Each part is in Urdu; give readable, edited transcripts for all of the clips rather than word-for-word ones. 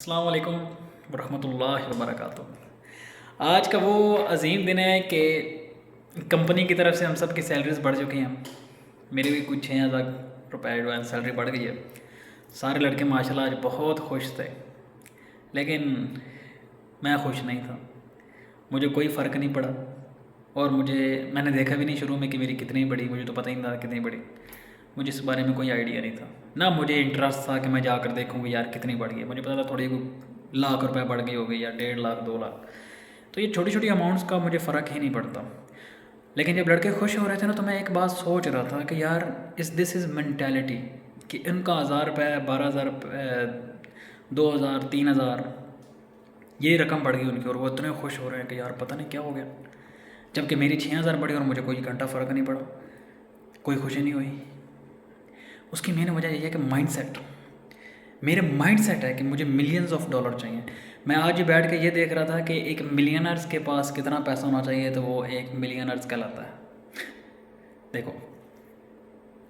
السلام علیکم ورحمۃ اللہ وبرکاتہ۔ آج کا وہ عظیم دن ہے کہ کمپنی کی طرف سے ہم سب کی سیلریز بڑھ چکی ہیں۔ میری بھی کچھ 6,000 روپے ایڈوانس سیلری بڑھ گئی ہے۔ سارے لڑکے ماشاءاللہ آج بہت خوش تھے، لیکن میں خوش نہیں تھا۔ مجھے کوئی فرق نہیں پڑا، اور میں نے دیکھا بھی نہیں شروع میں کہ میری کتنی بڑی، مجھے تو پتہ ہی نہیں تھا کتنی بڑی۔ مجھے اس بارے میں کوئی آئیڈیا نہیں تھا، نہ مجھے انٹرسٹ تھا کہ میں جا کر دیکھوں گی یار کتنی بڑھ گئی ہے۔ مجھے پتا تھا تھوڑی لاکھ روپے بڑھ گئی ہوگی یا 1.5 لاکھ 2 لاکھ، تو یہ چھوٹی چھوٹی اماؤنٹس کا مجھے فرق ہی نہیں پڑتا۔ لیکن جب لڑکے خوش ہو رہے تھے نا، تو میں ایک بات سوچ رہا تھا کہ یار دس از مینٹیلٹی، کہ ان کا 1,000 روپے 12,000 روپے 2,000 3,000 یہ رقم بڑھ گئی ان کی، اور وہ اتنے خوش ہو رہے ہیں کہ یار پتہ نہیں کیا ہو گیا، جبکہ میری 6,000 بڑھی اور مجھے کوئی گھنٹہ فرق نہیں پڑا، کوئی خوشی نہیں ہوئی۔ اس کی مین وجہ یہ ہے کہ مائنڈ سیٹ، میرے مائنڈ سیٹ ہے کہ مجھے ملینز آف ڈالر چاہیے۔ میں آج ہی بیٹھ کے یہ دیکھ رہا تھا کہ ایک ملینرز کے پاس کتنا پیسہ ہونا چاہیے تو وہ ایک ملینرز کہلاتا ہے، دیکھو۔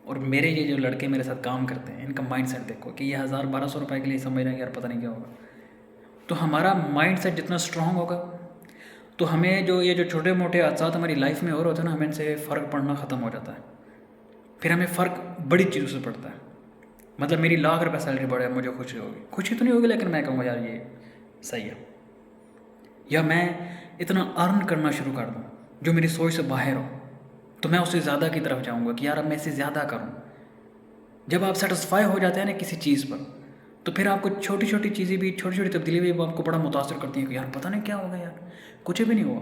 اور میرے یہ جو لڑکے میرے ساتھ کام کرتے ہیں، ان کا مائنڈ سیٹ دیکھو کہ یہ 1,000 1,200 روپے کے لیے سمجھ رہے ہیں یار پتہ نہیں کیا ہوگا۔ تو ہمارا مائنڈ سیٹ جتنا اسٹرانگ ہوگا، تو ہمیں یہ جو چھوٹے موٹے حادثات ہماری لائف میں اور ہوتے ہیں نا، ہمیں ان سے فرق پڑنا ختم ہو جاتا ہے۔ پھر ہمیں فرق بڑی چیزوں سے پڑتا ہے۔ مطلب میری 1,00,000 روپے سیلری بڑھے، مجھے خوشی ہوگی، خوشی تو نہیں ہوگی، لیکن میں کہوں گا یار یہ صحیح ہے۔ یا میں اتنا ارن کرنا شروع کر دوں جو میری سوچ سے باہر ہو، تو میں اس سے زیادہ کی طرف جاؤں گا کہ یار اب میں اس سے زیادہ کروں۔ جب آپ سیٹسفائی ہو جاتے ہیں نا کسی چیز پر، تو پھر آپ کو چھوٹی چھوٹی چیزیں بھی، چھوٹی چھوٹی تبدیلی بھی آپ کو بڑا متاثر کرتی ہیں کہ یار پتہ نہیں کیا ہوگا، یار کچھ بھی نہیں ہوا۔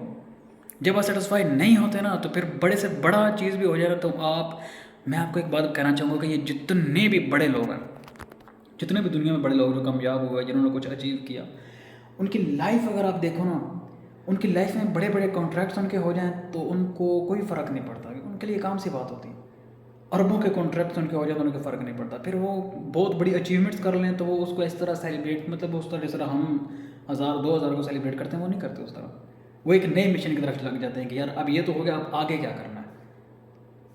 جب آپ سیٹسفائی نہیں ہوتے نا، تو پھر بڑے سے بڑا چیز بھی ہو جائے نا، تو میں آپ کو ایک بات کہنا چاہوں گا کہ یہ جتنے بھی بڑے لوگ ہیں، جتنے بھی دنیا میں بڑے لوگ جو کامیاب ہوئے، جنہوں نے کچھ اچیو کیا، ان کی لائف اگر آپ دیکھو نا، ان کی لائف میں بڑے بڑے کانٹریکٹس ان کے ہو جائیں تو ان کو کوئی فرق نہیں پڑتا، ان کے لیے کام سی بات ہوتی ہے۔ اربوں کے کانٹریکٹس ان کے ہو جائیں تو ان کے فرق نہیں پڑتا۔ پھر وہ بہت بڑی اچیومنٹس کر لیں تو وہ اس کو اس طرح سیلیبریٹ، مطلب اس طرح جس طرح ہم 1,000 2,000 کو سیلیبریٹ کرتے ہیں، وہ نہیں کرتے اس طرح۔ وہ ایک نئے مشن کی طرف لگ جاتے ہیں کہ یار اب یہ تو ہو گیا، اب آگے کیا کرنا ہے۔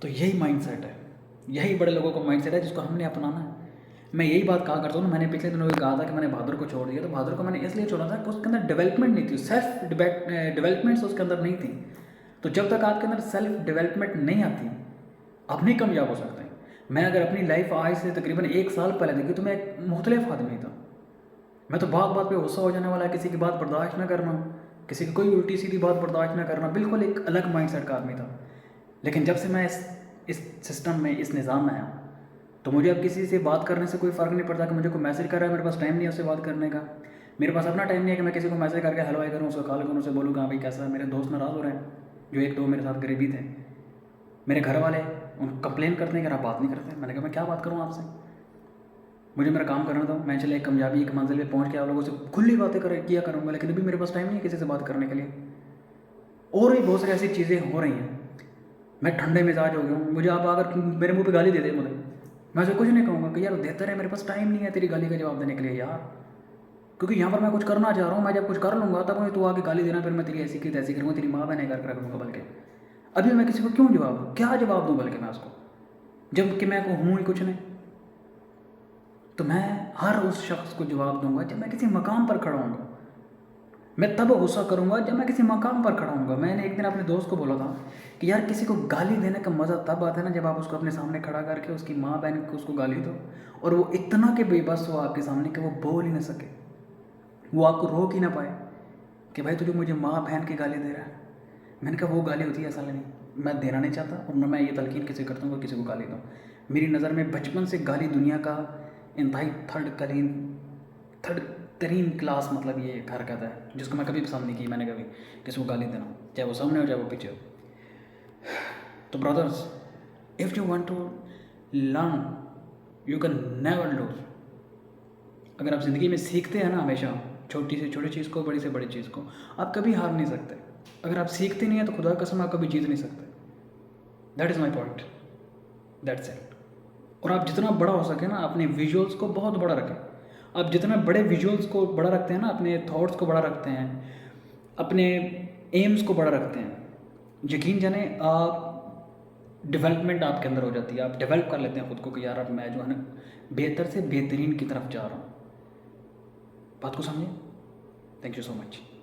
تو یہی مائنڈ سیٹ ہے، یہی بڑے لوگوں کا مائنڈ سیٹ ہے جس کو ہم نے اپنانا ہے۔ میں یہی بات کہا کرتا ہوں، میں نے پچھلے دنوں بھی کہا تھا کہ میں نے بہادر کو چھوڑ دیا، تو بہادر کو میں نے اس لیے چھوڑا تھا کہ اس کے اندر ڈیولپمنٹ نہیں تھی، سیلف ڈیولپمنٹس اس کے اندر نہیں تھی۔ تو جب تک آپ کے اندر سیلف ڈیولپمنٹ نہیں آتی، آپ نہیں کامیاب ہو سکتے۔ میں اگر اپنی لائف آج سے تقریباً 1 سال پہلے دیکھی تو میں ایک مختلف آدمی تھا۔ میں تو بات بات پہ غصہ ہو جانے والا، کسی کی بات برداشت نہ کرنا، کسی کی کوئی الٹی سیدھی بات برداشت نہ کرنا، بالکل ایک الگ مائنڈ سیٹ کا آدمی تھا۔ لیکن جب سے میں اس سسٹم میں، اس نظام میں آیا، تو مجھے اب کسی سے بات کرنے سے کوئی فرق نہیں پڑتا کہ مجھے کوئی میسج کر رہا ہے، میرے پاس ٹائم نہیں ہے اس سے بات کرنے کا۔ میرے پاس اپنا ٹائم نہیں ہے کہ میں کسی کو میسج کر کے ہیلو کروں، اس کو کال کروں، اسے بولوں کہ ہاں بھائی کیسا ہے۔ میرے دوست ناراض ہو رہے ہیں جو 1 2 میرے ساتھ قریبی تھے، میرے گھر والے ان کمپلین کرتے ہیں کہ آپ بات نہیں کرتے۔ میں نے کہا میں کیا بات کروں آپ سے، مجھے میرا کام کرنا تھا، میں چلے ایک کامیابی ایک منزل پہ پہنچ کے آپ لوگوں سے کھلی باتیں کیا کروں گا، لیکن ابھی میرے پاس ٹائم نہیں ہے کسی سے بات کرنے کے لیے۔ اور بھی بہت ساری ایسی چیزیں ہو رہی ہیں، میں ٹھنڈے مزاج ہو گیا ہوں۔ مجھے آپ اگر میرے منہ پہ گالی دے دے، میں اسے کچھ نہیں کہوں گا کہ یار دیتا رہے، میرے پاس ٹائم نہیں ہے تیری گالی کا جواب دینے کے لیے یار، کیونکہ یہاں پر میں کچھ کرنا چاہ رہا ہوں۔ میں جب کچھ کر لوں گا تب مجھے تو آگے گالی دینا، پھر میں تیری ایسی کی تیسی کروں گا، تیری ماں بہن کر کر کروں گا۔ بلکہ ابھی میں کسی کو کیوں جواب دوں، کیا جواب دوں بلکہ میں اس کو، جب کہ میں ہوں ہی کچھ نہیں۔ تو میں ہر اس شخص کو جواب دوں گا جب میں کسی مقام پر کھڑا ہوں گا۔ میں تب غصہ کروں گا جب میں کسی مقام پر کھڑا ہوں گا۔ میں نے ایک دن اپنے دوست کو بولا تھا کہ یار کسی کو گالی دینے کا مزہ تب آتا ہے نا جب آپ اس کو اپنے سامنے کھڑا کر کے اس کی ماں بہن کو اس کو گالی دو، اور وہ اتنا کہ بے بس ہو آپ کے سامنے کہ وہ بول ہی نہ سکے، وہ آپ کو روک ہی نہ پائے کہ بھائی تو جو مجھے ماں بہن کی گالی دے رہا ہے۔ میں نے کہا وہ گالی ہوتی ہے اصل نہیں، میں دینا نہیں چاہتا، اور نہ میں یہ تلقین کسی کرتا ہوں کہ کسی کو گالی دوں۔ میری نظر میں بچپن سے گالی دنیا کا انتہائی تھرڈ ترین کلاس، مطلب یہ ایک حرکت ہے جس کو میں کبھی پسند نہیں کی۔ میں نے کبھی کسی کو گالی دینا، چاہے وہ سامنے ہو چاہے وہ پیچھے ہو۔ تو brothers, if you want to learn you can never lose. اگر آپ زندگی میں سیکھتے ہیں نا ہمیشہ، چھوٹی سے چھوٹی چیز کو، بڑی سے بڑی چیز کو، آپ کبھی ہار نہیں سکتے۔ اگر آپ سیکھتے نہیں ہیں تو خدا کی قسم آپ کبھی جیت نہیں سکتے۔ That is my point, that's it. اور آپ جتنا بڑا ہو سکے نا، اپنے ویژولس کو بہت بڑا رکھیں۔ آپ جتنا بڑے ویژولس کو بڑا رکھتے ہیں نا، اپنے تھاٹس کو بڑا رکھتے ہیں، اپنے ایمز کو بڑا رکھتے ہیں، یقین جانیں آپ ڈیولپمنٹ آپ کے اندر ہو جاتی ہے۔ آپ ڈیولپ کر لیتے ہیں خود کو کہ یار اب میں جو ہے نا بہتر سے بہترین کی طرف جا رہا ہوں۔ بات کو سمجھیں. Thank you so much.